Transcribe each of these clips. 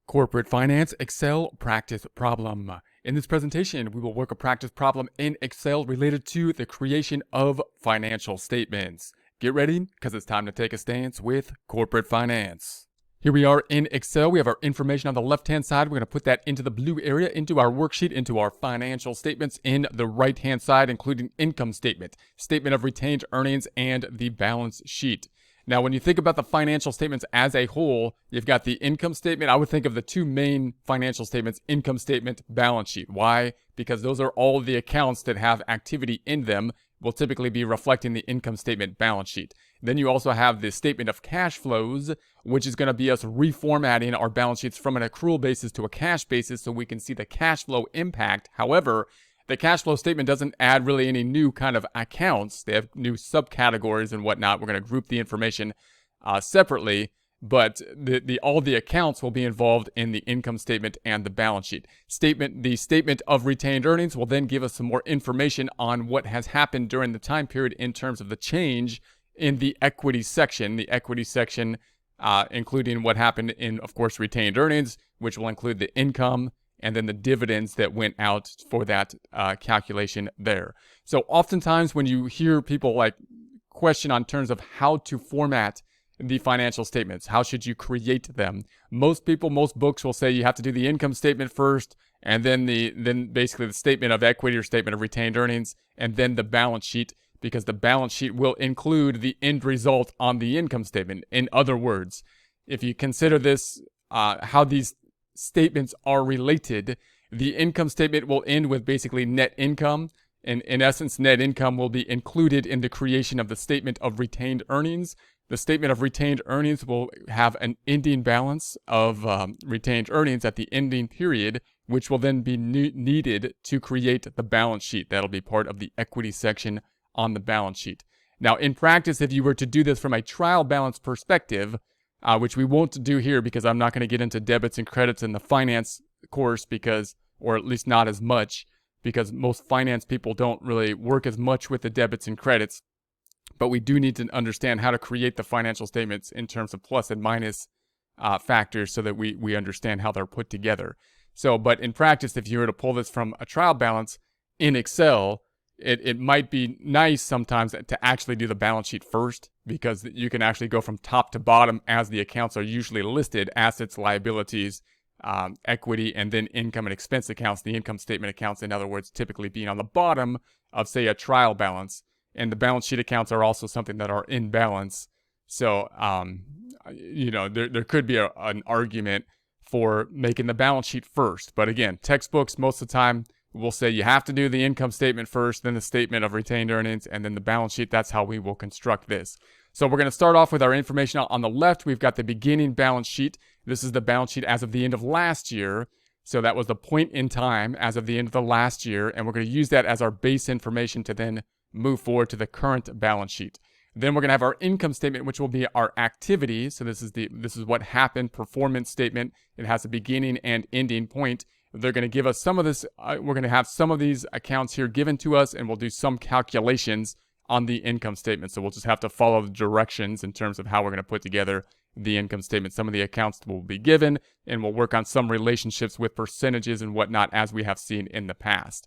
Corporate Finance Excel Practice Problem. In this presentation, we will work a practice problem in Excel related to the creation of financial statements. Get ready, because it's time to take a stance with corporate finance. Here we are in Excel. We have our information on the left-hand side. We're going to put that into the blue area, into our worksheet, into our financial statements in the right-hand side, including income statement, statement of retained earnings, and the balance sheet. Now, when you think about the financial statements as a whole, you've got the income statement. I would think of the two main financial statements, income statement, balance sheet. Why? Because those are all the accounts that have activity in them, will typically be reflecting the income statement balance sheet. Then you also have the statement of cash flows, which is going to be us reformatting our balance sheets from an accrual basis to a cash basis so we can see the cash flow impact. However, the cash flow statement doesn't add really any new kind of accounts. They have new subcategories and whatnot. We're going to group the information separately, but all the accounts will be involved in the income statement and the balance sheet. The statement of retained earnings will then give us some more information on what has happened during the time period in terms of the change in the equity section. The equity section, including what happened in, of course, retained earnings, which will include the income and then the dividends that went out for that calculation there. So oftentimes when you hear people question on terms of how to format the financial statements, how should you create them? Most books will say you have to do the income statement first, and then basically the statement of equity or statement of retained earnings, and then the balance sheet, because the balance sheet will include the end result on the income statement. In other words, if you consider this, how these statements are related, the income statement will end with basically net income. And in essence, net income will be included in the creation of the statement of retained earnings. The statement of retained earnings will have an ending balance of retained earnings at the ending period, which will then be needed to create the balance sheet. That'll be part of the equity section on the balance sheet. Now, in practice, if you were to do this from a trial balance perspective, which we won't do here because I'm not going to get into debits and credits in the finance course or at least not as much, because most finance people don't really work as much with the debits and credits. But we do need to understand how to create the financial statements in terms of plus and minus factors so that we understand how they're put together. But in practice, if you were to pull this from a trial balance in Excel, it might be nice sometimes to actually do the balance sheet first, because you can actually go from top to bottom as the accounts are usually listed: assets, liabilities, equity, and then income and expense accounts, the income statement accounts, in other words, typically being on the bottom of, say, a trial balance. And the balance sheet accounts are also something that are in balance. So, there could be an argument for making the balance sheet first. But again, textbooks most of the time will say you have to do the income statement first, then the statement of retained earnings, and then the balance sheet. That's how we will construct this. So we're going to start off with our information on the left. We've got the beginning balance sheet. This is the balance sheet as of the end of last year. So that was the point in time as of the end of the last year. And we're going to use that as our base information to then move forward to the current balance sheet. Then we're going to have our income statement, which will be our activity. So this is what happened, performance statement. It has a beginning and ending point. They're going to give us some of this. We're going to have some of these accounts here given to us, and we'll do some calculations on the income statement. So we'll just have to follow the directions in terms of how we're going to put together the income statement. Some of the accounts will be given, and we'll work on some relationships with percentages and whatnot, as we have seen in the past.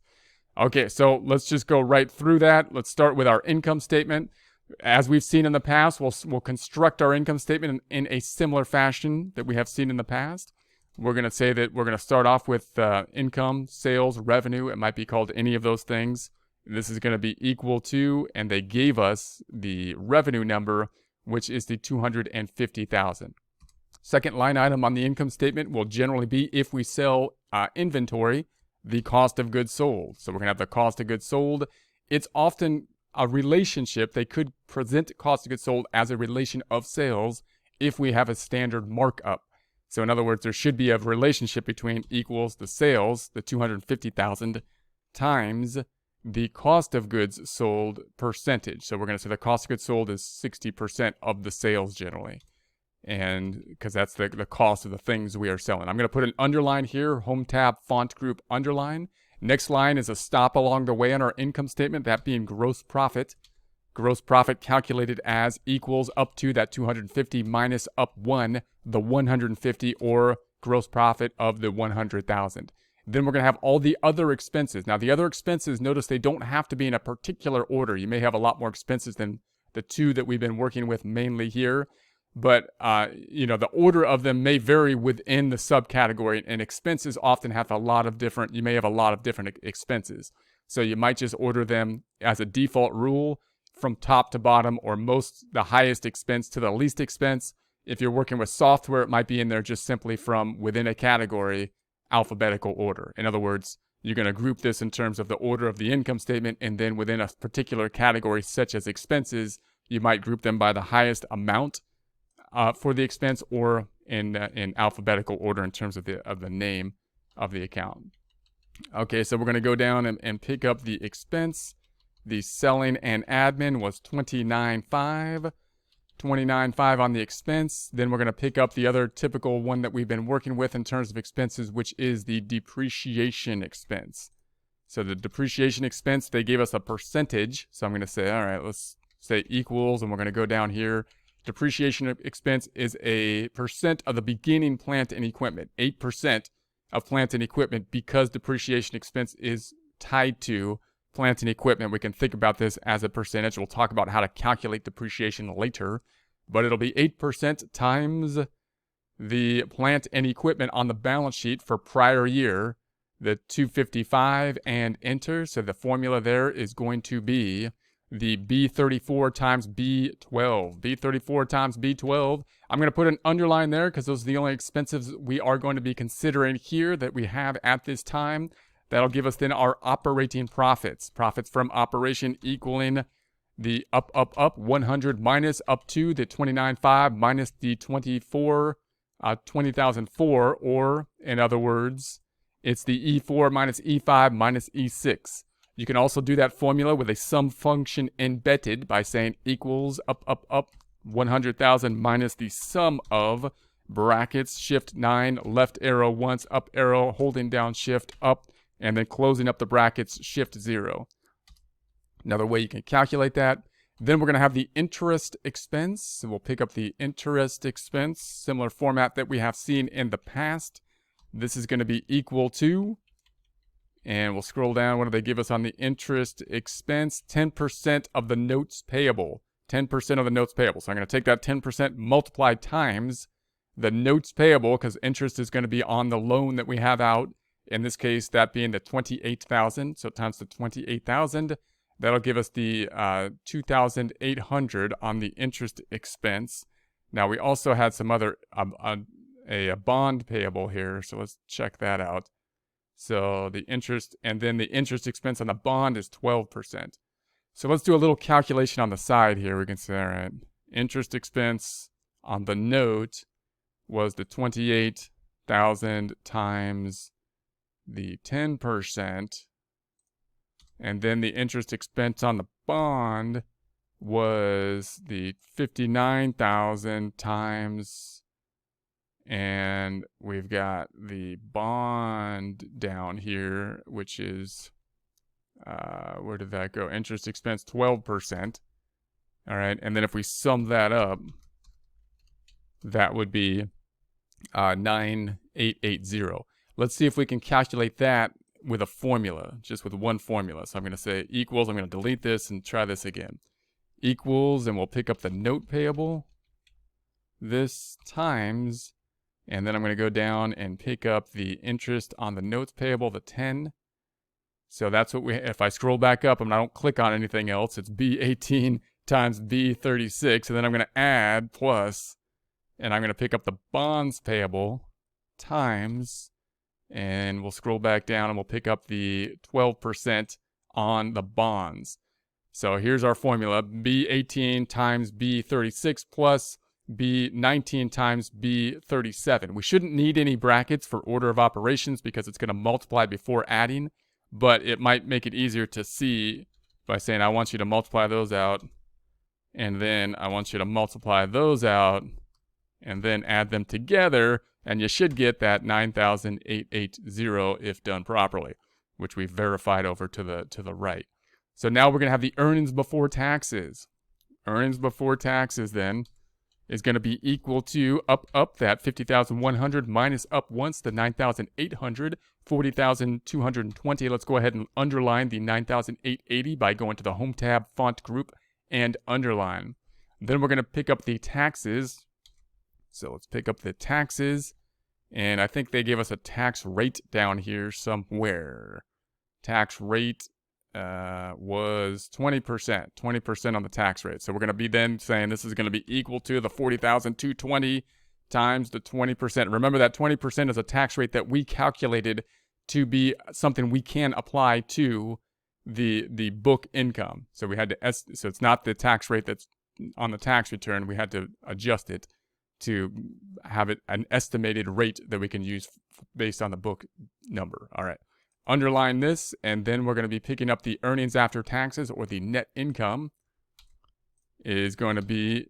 Okay, so let's just go right through that. Let's start with our income statement. As we've seen in the past, we'll construct our income statement in a similar fashion that we have seen in the past. We're going to say that we're going to start off with income, sales, revenue. It might be called any of those things. This is going to be equal to, and they gave us the revenue number, which is the $250,000. Second line item on the income statement will generally be, if we sell inventory, the cost of goods sold. So we're going to have the cost of goods sold. It's often a relationship. They could present cost of goods sold as a relation of sales if we have a standard markup. So in other words, there should be a relationship between equals the sales, the $250,000, times the cost of goods sold percentage. So we're going to say the cost of goods sold is 60% of the sales generally. And because that's the cost of the things we are selling. I'm going to put an underline here, home tab, font group, underline. Next line is a stop along the way on our income statement, that being gross profit. Gross profit calculated as equals up to that 250 minus up 1, the 150, or gross profit of the 100,000. Then we're going to have all the other expenses. Now, the other expenses, notice they don't have to be in a particular order. You may have a lot more expenses than the two that we've been working with mainly here. But, the order of them may vary within the subcategory, and expenses often have you may have a lot of different expenses. So you might just order them as a default rule from top to bottom, or the highest expense to the least expense. If you're working with software, it might be in there just simply from within a category, alphabetical order. In other words, you're going to group this in terms of the order of the income statement, and then within a particular category, such as expenses, you might group them by the highest amount for the expense, or in alphabetical order in terms of the name of the account. Okay, so we're going to go down and pick up the expense. The selling and admin was $29,500. $29,500 on the expense. Then we're going to pick up the other typical one that we've been working with in terms of expenses, which is the depreciation expense. So the depreciation expense, they gave us a percentage. So I'm going to say, all right, let's say equals, and we're going to go down here. Depreciation expense is a percent of the beginning plant and equipment, 8% of plant and equipment, because depreciation expense is tied to plant and equipment. We can think about this as a percentage. We'll talk about how to calculate depreciation later, but it'll be 8% times the plant and equipment on the balance sheet for prior year, the 255, and enter. So the formula there is going to be the B34 times B12. B34 times B12. I'm going to put an underline there because those are the only expenses we are going to be considering here that we have at this time. That'll give us then our operating profits. Profits from operation equaling the up, 100 minus up to the 29,500 minus the 20,004, or in other words, it's the E4 minus E5 minus E6. You can also do that formula with a sum function embedded by saying equals up, 100,000 minus the sum of brackets, shift 9, left arrow once, up arrow, holding down shift up, and then closing up the brackets, shift 0. Another way you can calculate that. Then we're going to have the interest expense. So we'll pick up the interest expense, similar format that we have seen in the past. This is going to be equal to, and we'll scroll down. What do they give us on the interest expense? 10% of the notes payable. 10% of the notes payable. So I'm going to take that 10% multiplied times the notes payable, because interest is going to be on the loan that we have out. In this case, that being the 28,000. So times the 28,000. That'll give us the 2,800 on the interest expense. Now we also had some other a bond payable here, so let's check that out. So the interest, and then the interest expense on the bond is 12%. So let's do a little calculation on the side here. We can say, all right, interest expense on the note was the 28,000 times the 10%. And then the interest expense on the bond was the 59,000 times, and we've got the bond down here, which is, where did that go? Interest expense 12%. All right, and then if we sum that up, that would be 9,880. Let's see if we can calculate that with a formula, just with one formula. So I'm going to say equals, I'm going to delete this and try this again. Equals, and we'll pick up the note payable, this times, and then I'm going to go down and pick up the interest on the notes payable, the 10. So that's what if I scroll back up and I don't click on anything else, it's B18 times B36, and then I'm going to add plus, and I'm going to pick up the bonds payable times, and we'll scroll back down and we'll pick up the 12% on the bonds. So here's our formula, B18 times B36 plus B19 times B37. We shouldn't need any brackets for order of operations because it's going to multiply before adding, but it might make it easier to see by saying I want you to multiply those out, and then I want you to multiply those out, and then add them together, and you should get that 9,880 if done properly, which we've verified over to the right. So now we're going to have the earnings before taxes. Earnings before taxes then is going to be equal to up that 50,100 minus up once the 9,800, 40,220. Let's go ahead and underline the 9,880 by going to the Home tab, Font Group, and underline. Then we're going to pick up the taxes. So let's pick up the taxes. And I think they gave us a tax rate down here somewhere. Tax rate was 20%. 20% on the tax rate. So we're going to be then saying this is going to be equal to the 40,220 times the 20%. Remember that 20% is a tax rate that we calculated to be something we can apply to the book income. So we had to so it's not the tax rate that's on the tax return. We had to adjust it to have it an estimated rate that we can use based on the book number. All right. Underline this, and then we're going to be picking up the earnings after taxes, or the net income, is going to be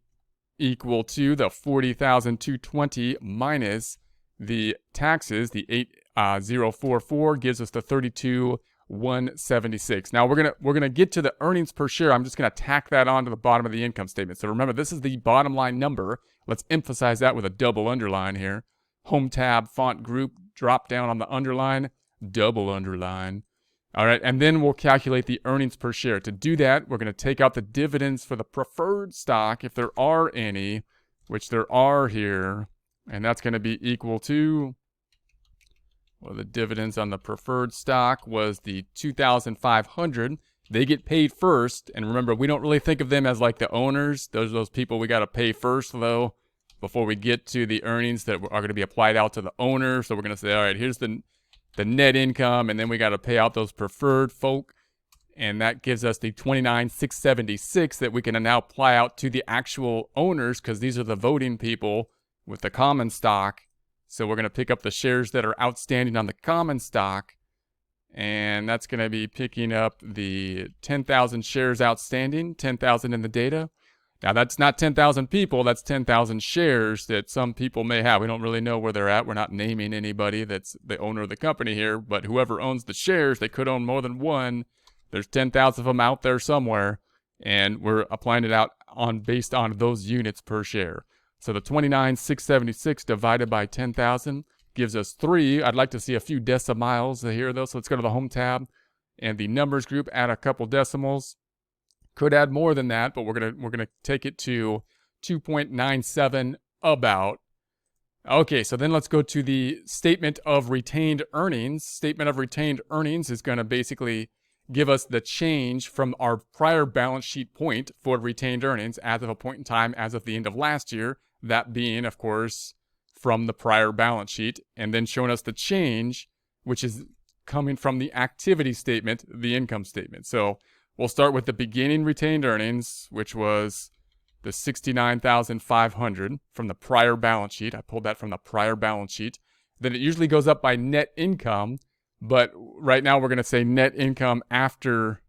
equal to the 40,220 minus the taxes. The 8,044 gives us the 32,176. Now we're gonna get to the earnings per share. I'm just gonna tack that on to the bottom of the income statement. So remember, this is the bottom line number. Let's emphasize that with a double underline here. Home tab, Font Group, drop down on the underline, double underline. All right, and then we'll calculate the earnings per share. To do that, we're going to take out the dividends for the preferred stock, if there are any, which there are here, and that's going to be equal to, well, the dividends on the preferred stock was the 2,500. They get paid first, and remember, we don't really think of them as like the owners. Those people we got to pay first, though, before we get to the earnings that are going to be applied out to the owner. So we're going to say, all right, here's the net income, and then we got to pay out those preferred folk, and that gives us the 29,676 that we can now apply out to the actual owners, because these are the voting people with the common stock. So we're going to pick up the shares that are outstanding on the common stock, and that's going to be picking up the 10,000 shares outstanding, 10,000 in the data. Now, that's not 10,000 people. That's 10,000 shares that some people may have. We don't really know where they're at. We're not naming anybody that's the owner of the company here. But whoever owns the shares, they could own more than one. There's 10,000 of them out there somewhere. And we're applying it out based on those units per share. So the 29,676 divided by 10,000 gives us 3. I'd like to see a few decimals here, though. So let's go to the Home tab and the Numbers group, add a couple decimals. Could add more than that, but we're gonna take it to 2.97 about. Okay, so then let's go to the statement of retained earnings. Statement of retained earnings is going to basically give us the change from our prior balance sheet point for retained earnings as of a point in time as of the end of last year. That being, of course, from the prior balance sheet, and then showing us the change, which is coming from the activity statement, the income statement. So we'll start with the beginning retained earnings, which was the 69,500 from the prior balance sheet. I pulled that from the prior balance sheet. Then it usually goes up by net income, but right now we're going to say net income after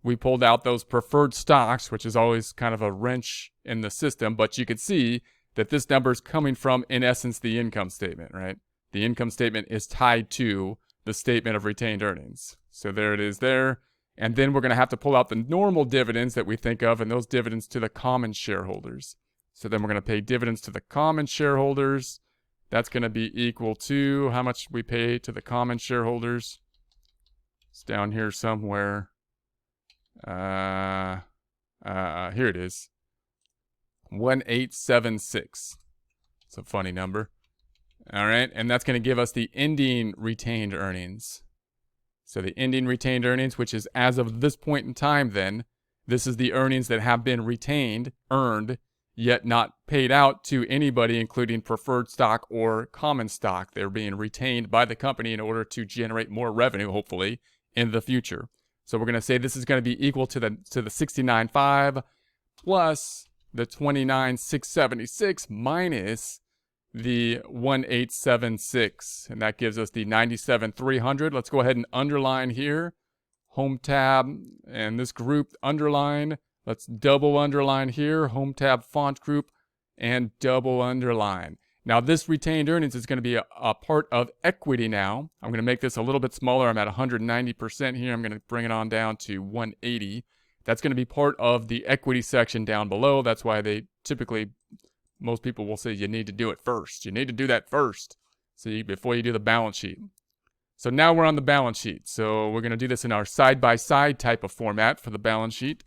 we pulled out those preferred stocks, which is always kind of a wrench in the system. But you can see that this number is coming from, in essence, the income statement, right? The income statement is tied to the statement of retained earnings. So there it is there. And then we're going to have to pull out the normal dividends that we think of, and those dividends to the common shareholders. So then we're going to pay dividends to the common shareholders. That's going to be equal to how much we pay to the common shareholders. It's down here somewhere. Here it is. 1,876. It's a funny number. All right, and that's going to give us the ending retained earnings. So the ending retained earnings, which is as of this point in time then, this is the earnings that have been retained, earned, yet not paid out to anybody, including preferred stock or common stock. They're being retained by the company in order to generate more revenue, hopefully, in the future. So we're going to say this is going to be equal to the 69.5 plus the 29,676 minus the 1,876, and that gives us the 97,300. Let's go ahead and underline here. Home tab and this group underline. Let's double underline here. Home tab, Font Group, and double underline. Now this retained earnings is going to be a part of equity now. I'm going to make this a little bit smaller. I'm at 190% here. I'm going to bring it on down to 180. That's going to be part of the equity section down below. That's why they typically most people will say you need to do it first. You need to do that first, before you do the balance sheet. So now we're on the balance sheet. So we're going to do this in our side-by-side type of format for the balance sheet.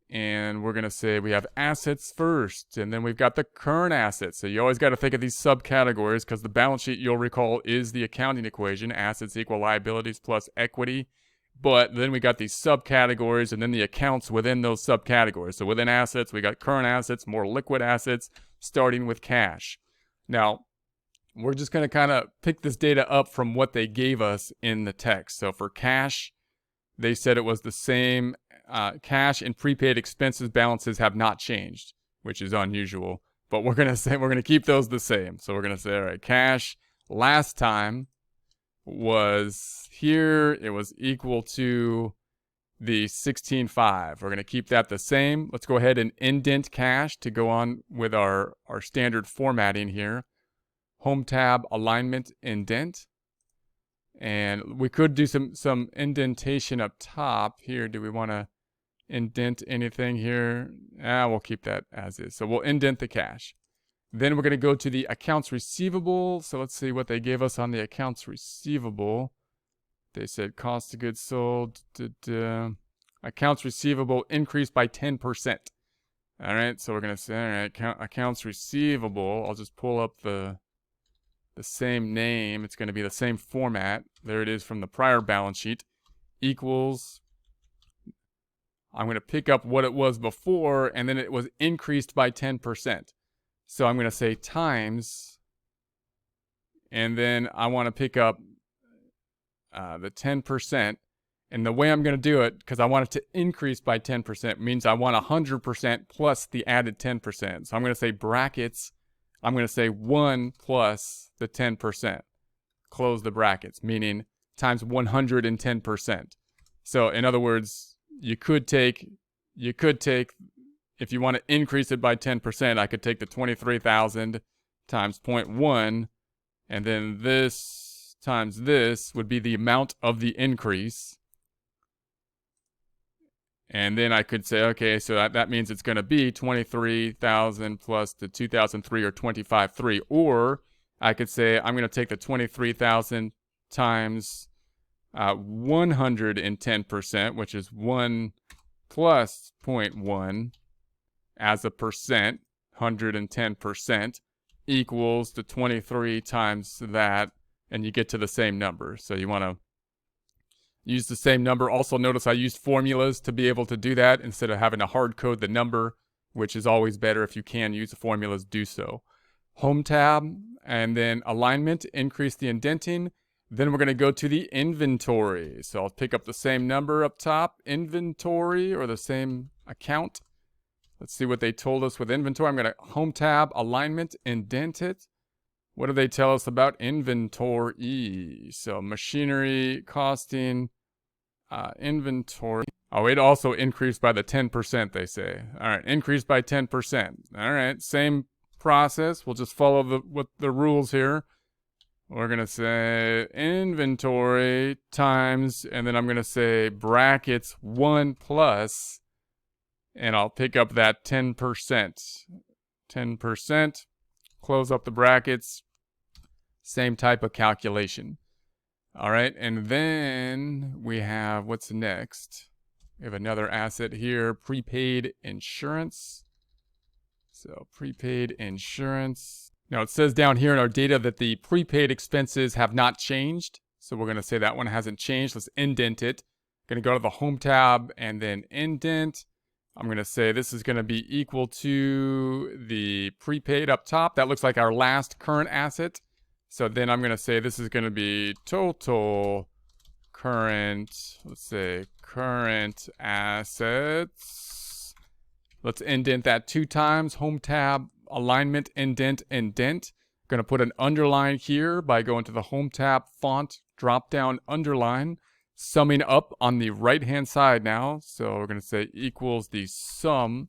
And we're going to say we have assets first, and then we've got the current assets. So you always got to think of these subcategories, because the balance sheet, you'll recall, is the accounting equation. Assets equal liabilities plus equity. But then we got these subcategories, and then the accounts within those subcategories. So within assets, we got current assets, more liquid assets, starting with cash. Now, we're just going to kind of pick this data up from what they gave us in the text. So for cash, they said it was the same. Cash and prepaid expenses balances have not changed, which is unusual. But we're going to keep those the same. So we're going to say, all right, cash last time was here. It was equal to the 16.5. We're going to keep that the same. Let's go ahead and indent cash to go on with our standard formatting here. Home tab, alignment, indent. And we could do some indentation up top here. Do we want to indent anything here? We'll keep that as is. So we'll indent the cash. Then we're going to go to the accounts receivable. So let's see what they gave us on the accounts receivable. They said cost of goods sold. Accounts receivable increased by 10%. All right, so we're going to say, all right, accounts receivable. I'll just pull up the same name. It's going to be the same format. There it is from the prior balance sheet. Equals, I'm going to pick up what it was before, and then it was increased by 10%. So I'm going to say times, and then I want to pick up the 10%. And the way I'm going to do it, because I want it to increase by 10%, means I want 100% plus the added 10%. So I'm going to say brackets. I'm going to say 1 plus the 10%. Close the brackets, meaning times 110%. So in other words, you could take, if you want to increase it by 10%, I could take the 23,000 times 0.1, and then this times this would be the amount of the increase. And then I could say, okay, so that means it's going to be 23,000 plus the 2003 or 25,300. Or I could say I'm going to take the 23,000 times 110%, which is 1 plus 0.1 as a percent, 110% equals the 23 times that, and you get to the same number. So you want to use the same number. Also notice I used formulas to be able to do that instead of having to hard code the number, which is always better. If you can use the formulas, do so. Home tab, and then alignment, increase the indenting. Then we're going to go to the inventory. So I'll pick up the same number up top, inventory, or the same account. Let's see what they told us with inventory. I'm going to home tab, alignment, indent it. What do they tell us about inventory? So machinery, costing, inventory. Oh, it also increased by the 10%, they say. All right, increased by 10%. All right, same process. We'll just follow the rules here. We're going to say inventory times, and then I'm going to say brackets 1 plus, and I'll pick up that 10%. 10%. Close up the brackets, same type of calculation. All right, and then we have, what's next? We have another asset here, prepaid insurance. So prepaid insurance. Now it says down here in our data that the prepaid expenses have not changed. So we're going to say that one hasn't changed. Let's indent it. Going to go to the home tab and then indent. I'm going to say this is going to be equal to the prepaid up top. That looks like our last current asset. So then I'm going to say this is going to be total current, let's say current assets. Let's indent that 2 times. Home tab, alignment, indent, indent. Going to put an underline here by going to the home tab, font, drop down, underline. Summing up on the right-hand side now. So we're going to say equals the sum.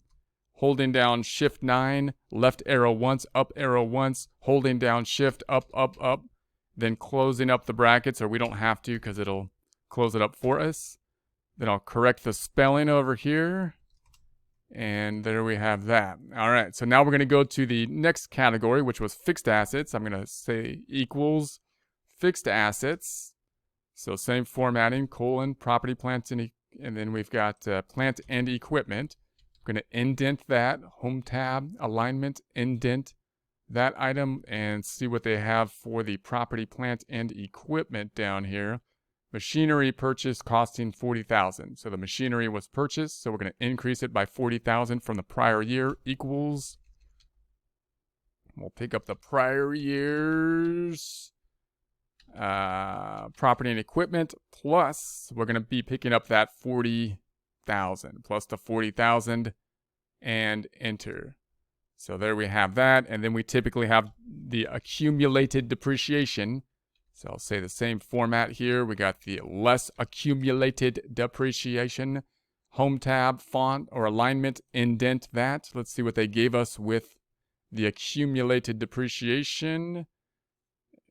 Holding down Shift 9, left arrow once, up arrow once, holding down Shift, up, up, up. Then closing up the brackets, or we don't have to because it'll close it up for us. Then I'll correct the spelling over here. And there we have that. All right, so now we're going to go to the next category, which was fixed assets. I'm going to say equals fixed assets. So same formatting, colon, property, plant, and then we've got plant and equipment. I'm going to indent that, home tab, alignment, indent that item, and see what they have for the property, plant, and equipment down here. Machinery purchase costing $40,000. So the machinery was purchased, so we're going to increase it by $40,000 from the prior year equals. We'll pick up the prior year's property and equipment plus we're going to be picking up that $40,000 plus the $40,000 and enter. So there we have that, and then we typically have the accumulated depreciation. So I'll say the same format here. We got the less accumulated depreciation, home tab, font or alignment, indent that. Let's see what they gave us with the accumulated depreciation.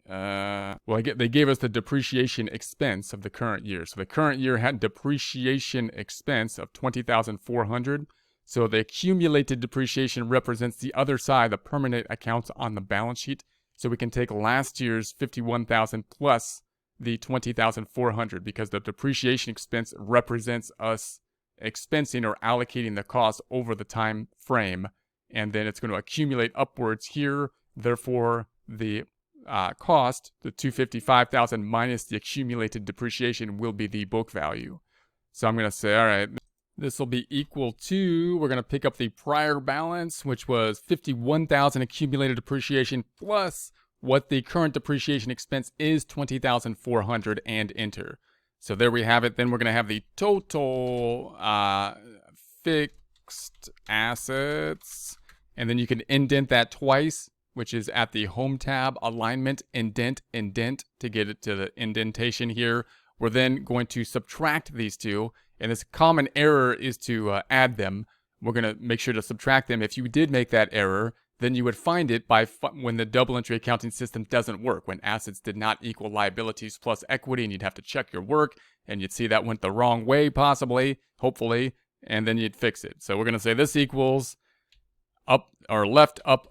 They gave us the depreciation expense of the current year. So the current year had depreciation expense of $20,400. So the accumulated depreciation represents the other side, the permanent accounts on the balance sheet. So we can take last year's $51,000 plus the $20,400 because the depreciation expense represents us expensing or allocating the cost over the time frame. And then it's going to accumulate upwards here. Therefore, the cost, the $255,000 minus the accumulated depreciation will be the book value. So I'm going to say, all right, this will be equal to, we're going to pick up the prior balance, which was $51,000 accumulated depreciation plus what the current depreciation expense is, $20,400, and enter. So there we have it. Then we're going to have the total fixed assets, and then you can indent that twice, which is at the home tab, alignment, indent to get it to the indentation here. We're then going to subtract these two, and this common error is to add them. We're going to make sure to subtract them. If you did make that error, then you would find it by when the double entry accounting system doesn't work, when assets did not equal liabilities plus equity, and you'd have to check your work, and you'd see that went the wrong way, possibly, hopefully, and then you'd fix it. So we're going to say this equals up or left, up,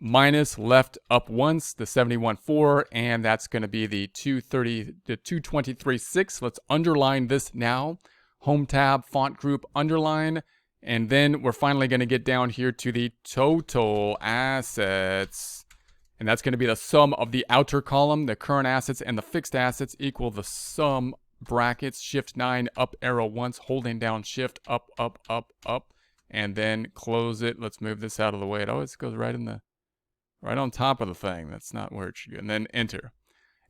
minus left up once, the 71.4, and that's going to be the 223.6. Let's underline this now. Home tab, font group, underline, and then we're finally going to get down here to the total assets, and that's going to be the sum of the outer column, the current assets, and the fixed assets equal the sum brackets, shift 9, up arrow once, holding down shift, up, and then close it. Let's move this out of the way. It always goes right on top of the thing. That's not where it should go. And then enter.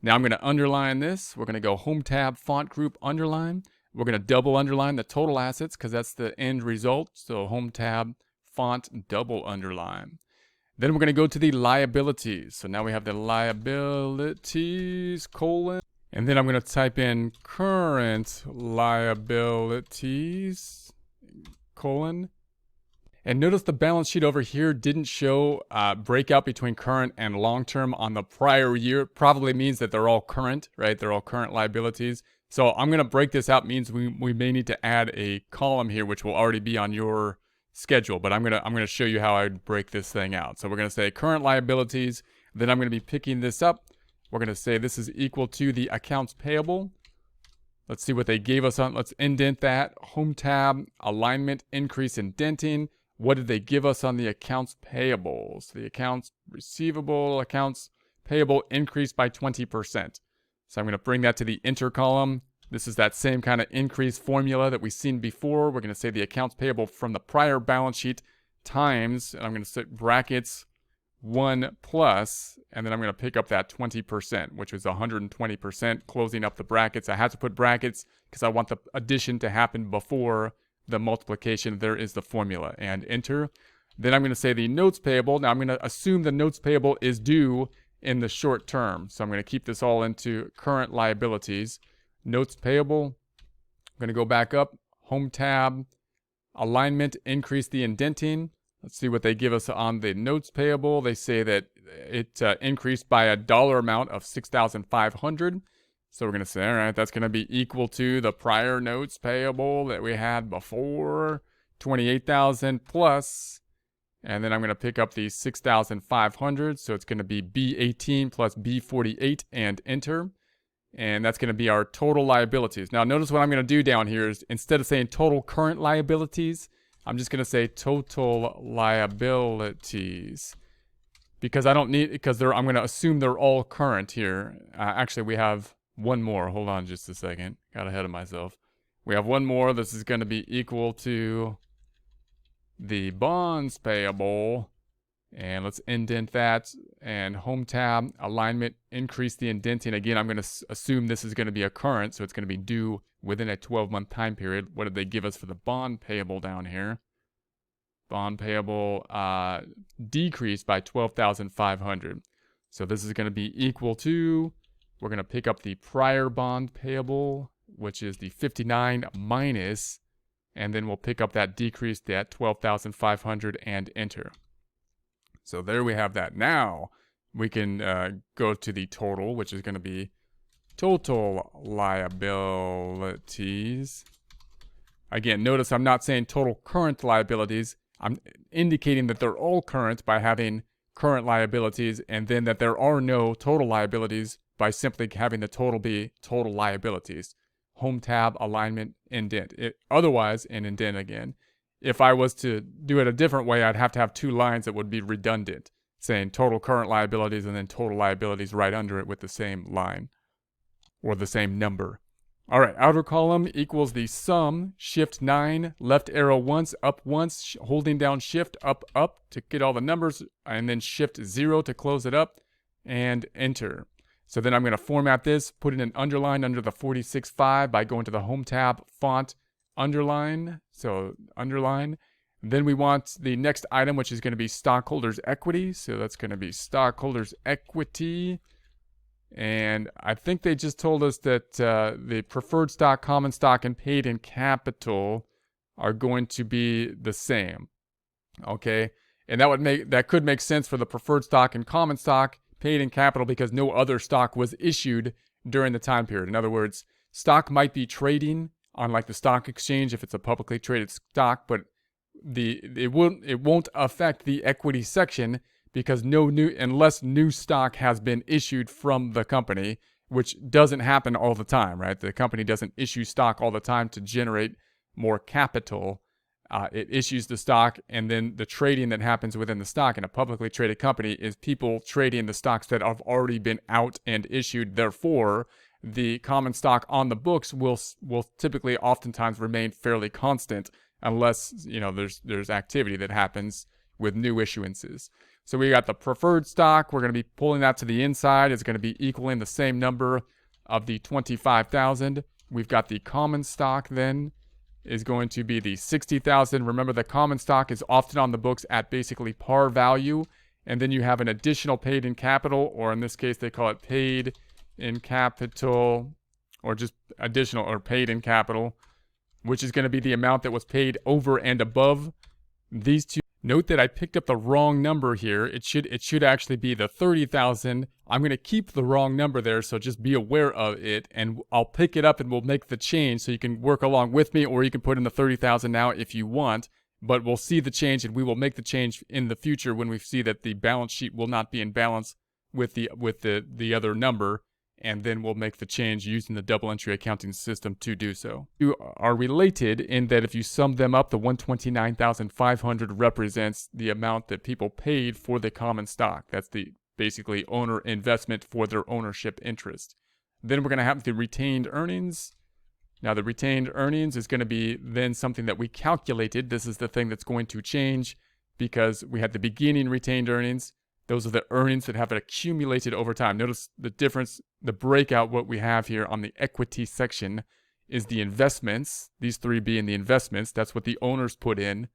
Now I'm going to underline this. We're going to go home tab, font group, underline. We're going to double underline the total assets because that's the end result. So home tab, font, double underline. Then we're going to go to the liabilities. So now we have the liabilities, colon. And then I'm going to type in current liabilities, colon. And notice the balance sheet over here didn't show breakout between current and long-term on the prior year. Probably means that they're all current, right? They're all current liabilities. So I'm going to break this out, means we may need to add a column here, which will already be on your schedule. But I'm going to show you how I would break this thing out. So we're going to say current liabilities. Then I'm going to be picking this up. We're going to say this is equal to the accounts payable. Let's see what they gave us on. Let's indent that. Home tab, alignment, increase indenting. What did they give us on the accounts payable? So the accounts receivable, accounts payable increased by 20%. So I'm going to bring that to the enter column. This is that same kind of increase formula that we've seen before. We're going to say the accounts payable from the prior balance sheet times, and I'm going to set brackets 1 plus, and then I'm going to pick up that 20%, which is 120%, closing up the brackets. I had to put brackets because I want the addition to happen before the multiplication. There is the formula, and enter. Then I'm going to say the notes payable. Now I'm going to assume the notes payable is due in the short term. So I'm going to keep this all into current liabilities. Notes payable. I'm going to go back up. Home tab. Alignment. Increase the indenting. Let's see what they give us on the notes payable. They say that it increased by a dollar amount of $6,500. So we're going to say, all right, that's going to be equal to the prior notes payable that we had before, 28,000 plus, and then I'm going to pick up the 6,500. So it's going to be B18 plus B48 and enter. And that's going to be our total liabilities. Now, notice what I'm going to do down here is instead of saying total current liabilities, I'm just going to say total liabilities. Because I don't need, because I'm going to assume they're all current here. Actually, we have one more. Hold on just a second. Got ahead of myself. We have one more. This is going to be equal to the bonds payable. And let's indent that. And home tab, alignment, increase the indenting. Again, I'm going to assume this is going to be a current. So it's going to be due within a 12-month time period. What did they give us for the bond payable down here? Bond payable decreased by 12,500. So this is going to be equal to, we're going to pick up the prior bond payable, which is the 59 minus, and then we'll pick up that decrease, that 12,500, and enter. So there we have that. Now we can go to the total, which is going to be total liabilities. Again, notice I'm not saying total current liabilities. I'm indicating that they're all current by having current liabilities, and then that there are no total liabilities by simply having the total be total liabilities. Home tab, alignment, indent. Otherwise, and indent again. If I was to do it a different way, I'd have to have two lines that would be redundant, saying total current liabilities and then total liabilities right under it with the same line or the same number. All right, outer column equals the sum, shift 9, left arrow once, up once, holding down shift, up to get all the numbers, and then shift 0 to close it up, and enter. So then I'm going to format this, put in an underline under the 46.5 by going to the home tab, font, underline, so underline. Then we want the next item, which is going to be stockholders equity. So that's going to be stockholders equity. And I think they just told us that the preferred stock, common stock, and paid in capital are going to be the same. Okay, and that could make sense for the preferred stock and common stock, paid in capital, because no other stock was issued during the time period. In other words, stock might be trading on like the stock exchange if it's a publicly traded stock, but it won't affect the equity section, because unless new stock has been issued from the company, which doesn't happen all the time, right? The company doesn't issue stock all the time to generate more capital. It issues the stock, and then the trading that happens within the stock in a publicly traded company is people trading the stocks that have already been out and issued. Therefore, the common stock on the books will typically oftentimes remain fairly constant unless, there's activity that happens with new issuances. So we got the preferred stock. We're going to be pulling that to the inside. It's going to be equaling the same number of the 25,000. We've got the common stock then is going to be the 60,000. Remember, the common stock is often on the books at basically par value. And then you have an additional paid in capital, or in this case, they call it paid in capital, or just additional or paid in capital, which is going to be the amount that was paid over and above these two. Note that I picked up the wrong number here. It should actually be the 30,000. I'm going to keep the wrong number there, so just be aware of it, and I'll pick it up and we'll make the change so you can work along with me, or you can put in the 30,000 now if you want, but we'll see the change, and we will make the change in the future when we see that the balance sheet will not be in balance with the other number, and then we'll make the change using the double entry accounting system to do so. You are related in that if you sum them up, the 129,500 represents the amount that people paid for the common stock. That's the basically owner investment for their ownership interest. Then we're going to have the retained earnings. Now the retained earnings is going to be then something that we calculated. This is the thing that's going to change because we had the beginning retained earnings. Those are the earnings that have accumulated over time. Notice the difference, the breakout. What we have here on the equity section is the investments, these three being the investments. That's what the owners put in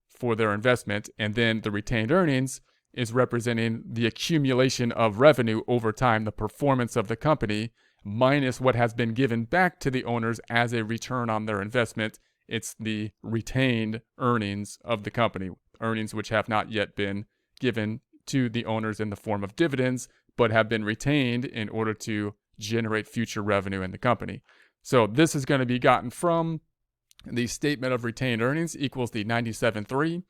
for their investment. And then the retained earnings is representing the accumulation of revenue over time, the performance of the company, minus what has been given back to the owners as a return on their investment. It's the retained earnings of the company, earnings which have not yet been given to the owners in the form of dividends, but have been retained in order to generate future revenue in the company. So this is going to be gotten from The statement of retained earnings equals the 97.3.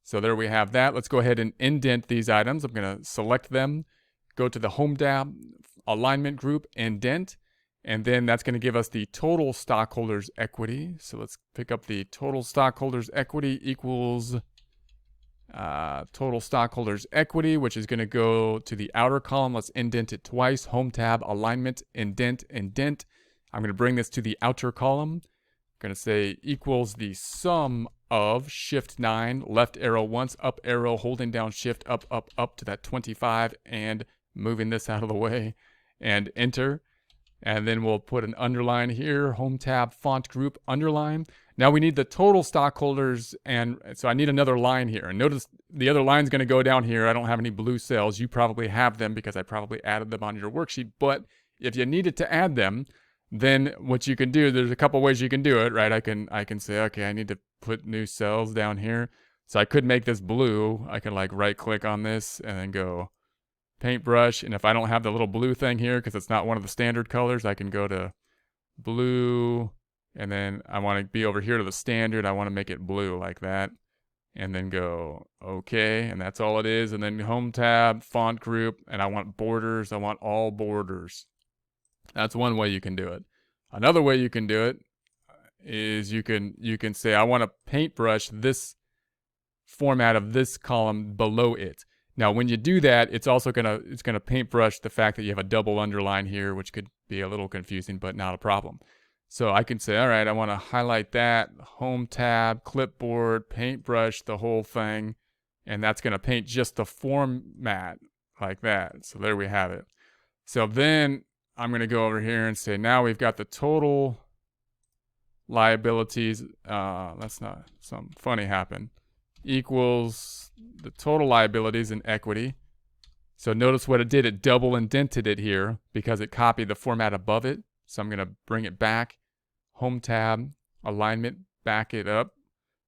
So there we have that. Let's go ahead and indent these items. I'm going to select them, go to the Home tab, Alignment Group, Indent, and then that's going to give us the total stockholders' equity. So let's pick up the total stockholders' equity equals total stockholders' equity, which is going to go to the outer column. Let's indent it twice. Home tab, Alignment, Indent, Indent. I'm going to bring this to the outer column. I'm going to say equals the sum of Shift 9, left arrow once, up arrow, holding down Shift, up, up, up to that 25, and moving this out of the way, and enter. And then we'll put an underline here, Home tab, Font Group, underline. Now we need the total stockholders, and so I need another line here. And notice the other line's going to go down here. I don't have any blue cells. You probably have them because I probably added them on your worksheet. But if you needed to add them, then what you can do, there's a couple ways you can do it, right? I can say, okay, I need to put new cells down here. So I could make this blue. I can like right click on this and then go paintbrush. And if I don't have the little blue thing here, because it's not one of the standard colors, I can go to blue, and then I want to be over here to the standard. I want to make it blue like that, and then go okay. And that's all it is. And then Home tab, Font Group, and I want borders. I want all borders. That's one way you can do it. Another way you can do it is you can say I want to paintbrush this format of this column below it. Now when you do that, it's gonna paintbrush the fact that you have a double underline here, which could be a little confusing, but not a problem. So I can say, all right, I want to highlight that, Home tab, clipboard, paintbrush the whole thing, and that's gonna paint just the format like that. So there we have it. So then I'm going to go over here and say, now we've got the total liabilities. That's not, something funny happened. Equals the total liabilities and equity. So notice what it did. It double indented it here because it copied the format above it. So I'm going to bring it back. Home tab, Alignment, back it up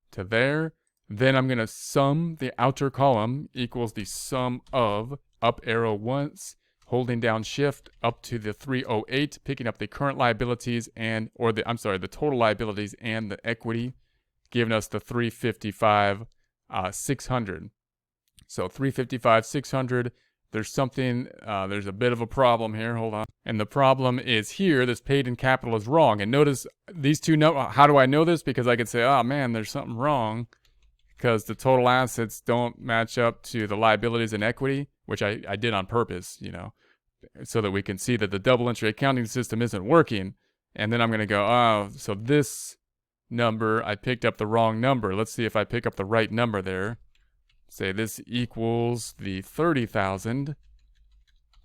to there. Then I'm going to sum the outer column equals the sum of, up arrow once, holding down Shift up to the 308, picking up the current liabilities the total liabilities and the equity, giving us the 355 600. So 355 600. There's a bit of a problem here. Hold on. And the problem is here, this paid in capital is wrong. And notice these two, how do I know this? Because I could say, oh man, there's something wrong because the total assets don't match up to the liabilities and equity, which I did on purpose, so that we can see that the double entry accounting system isn't working. And then I'm going to go, oh, so this number, I picked up the wrong number. Let's see if I pick up the right number there. Say this equals the 30,000.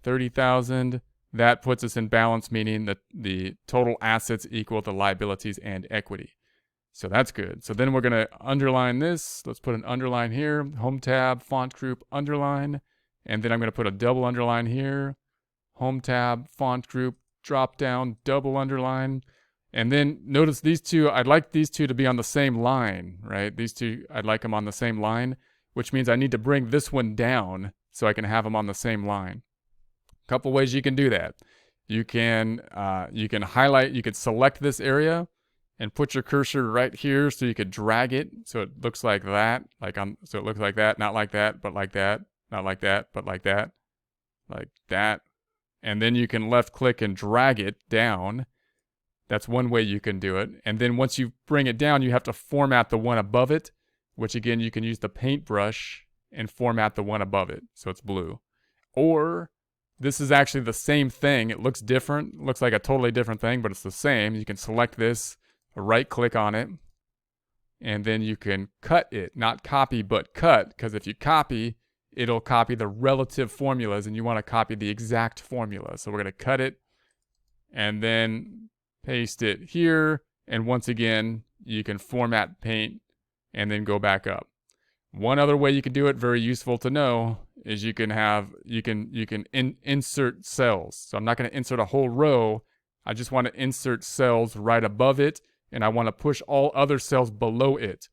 30,000. That puts us in balance, meaning that the total assets equal the liabilities and equity. So that's good. So then we're going to underline this. Let's put an underline here. Home tab, Font Group, underline. And then I'm going to put a double underline here. Home tab, Font Group, drop down, double underline. And then notice these two, I'd like these two to be on the same line, right? These two, I'd like them on the same line, which means I need to bring this one down so I can have them on the same line. A couple ways you can do that. You can highlight, you could select this area and put your cursor right here so you could drag it so it looks like that, so it looks like that, not like that, but like that, not like that, but like that, like that. And then you can left click and drag it down. That's one way you can do it. And then once you bring it down, you have to format the one above it, which again, you can use the paintbrush and format the one above it so it's blue. Or this is actually the same thing. It looks different. It looks like a totally different thing, but it's the same. You can select this, right click on it, and then you can cut it. Not copy, but cut, because if you copy, it'll copy the relative formulas, and you want to copy the exact formula. So we're going to cut it, and then paste it here, and once again, you can format paint, and then go back up. One other way you can do it, very useful to know, is you can insert cells. So I'm not going to insert a whole row. I just want to insert cells right above it, and I want to push all other cells below it.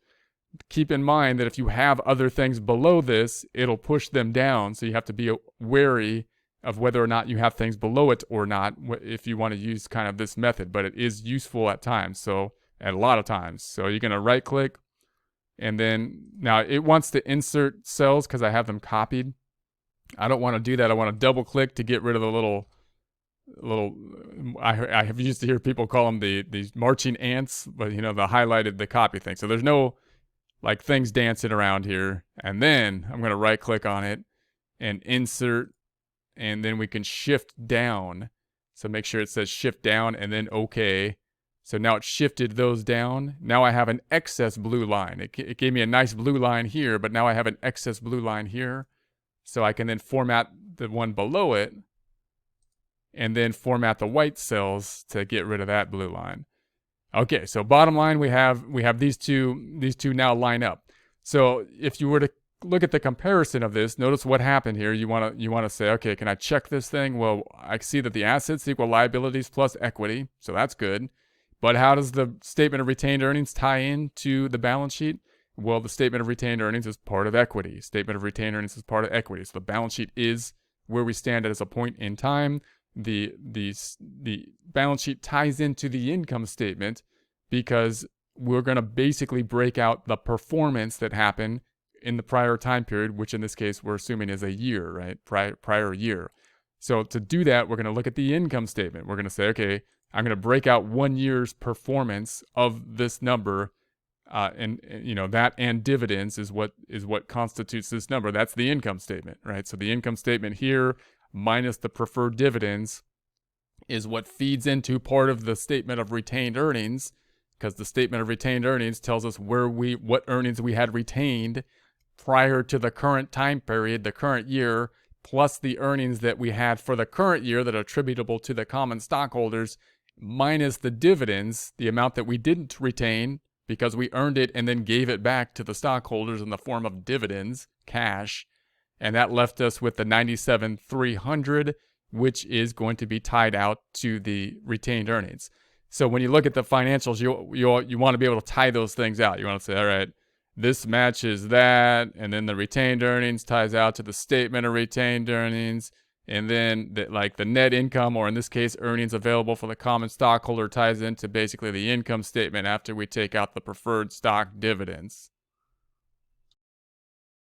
Keep in mind that if you have other things below this, it'll push them down. So you have to be wary of whether or not you have things below it or not if you want to use kind of this method. But it is useful at times. So at a lot of times. So you're going to right click, and then now it wants to insert cells because I have them copied. I don't want to do that. I want to double click to get rid of the little, I have used to hear people call them these marching ants, but the highlighted, the copy thing. So there's no like things dancing around here. And then I'm going to right click on it and insert, and then we can shift down. So make sure it says shift down and then OK. So now it shifted those down. Now I have an excess blue line. It gave me a nice blue line here, but now I have an excess blue line here. So I can then format the one below it and then format the white cells to get rid of that blue line. Okay, so bottom line, we have these two now line up. So if you were to look at the comparison of this, notice what happened here. You want to say, okay, can I check this thing? Well, I see that the assets equal liabilities plus equity, so that's good. But how does the statement of retained earnings tie into the balance sheet? Well, the statement of retained earnings is part of equity. Statement of retained earnings is part of equity. So the balance sheet is where we stand as a point in time. The balance sheet ties into the income statement because we're going to basically break out the performance that happened in the prior time period, which in this case we're assuming is a year, right? Prior year. So to do that, we're going to look at the income statement. We're going to say, okay, I'm going to break out 1 year's performance of this number. And that and dividends is what constitutes this number. That's the income statement, right? So the income statement here minus the preferred dividends is what feeds into part of the statement of retained earnings, because the statement of retained earnings tells us what earnings we had retained prior to the current time period, the current year, plus the earnings that we had for the current year that are attributable to the common stockholders, minus the dividends, the amount that we didn't retain because we earned it and then gave it back to the stockholders in the form of dividends, cash. And that left us with the $97,300, which is going to be tied out to the retained earnings. So when you look at the financials, you want to be able to tie those things out. You want to say, all right, this matches that, and then the retained earnings ties out to the statement of retained earnings, and then the net income, or in this case, earnings available for the common stockholder, ties into basically the income statement after we take out the preferred stock dividends.